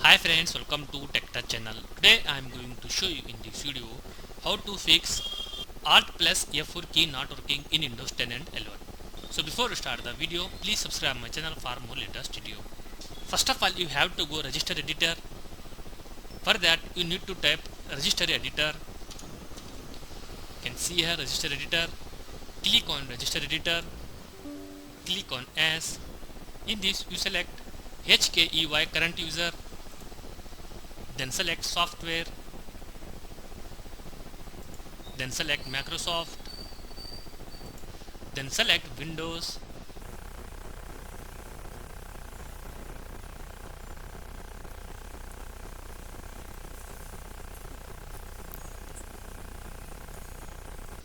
Hi friends, welcome to TechTouch channel. Today I am going to show you in this video how to fix Alt plus F4 key not working in Windows 10 and 11. So before we start the video, please subscribe my channel for more latest video. First of all, you have to go register editor. For that you need to type register editor. You can see here register editor. Click on register editor. Click on as. In this you select HKEY current user. Then select software, then select Microsoft, then select Windows,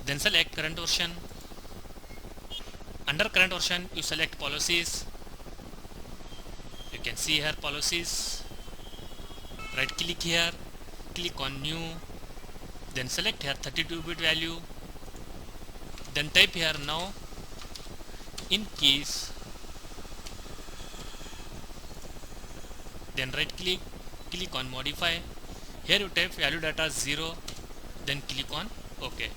then select current version. Under current version you select policies. You can see here policies. Right click here, click on new, then select here 32-bit value, then type here now in keys, then right click, click on modify. Here you type value data 0, then click on OK.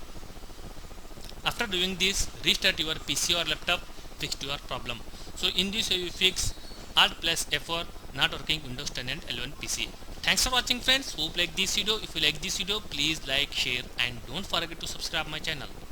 After doing this, restart your PC or laptop, fix your problem. So in this way you fix Alt plus F4 not working Windows 10 and 11 PC. Thanks for watching friends. Hope like this video. If you like this video, please like, share and don't forget to subscribe my channel.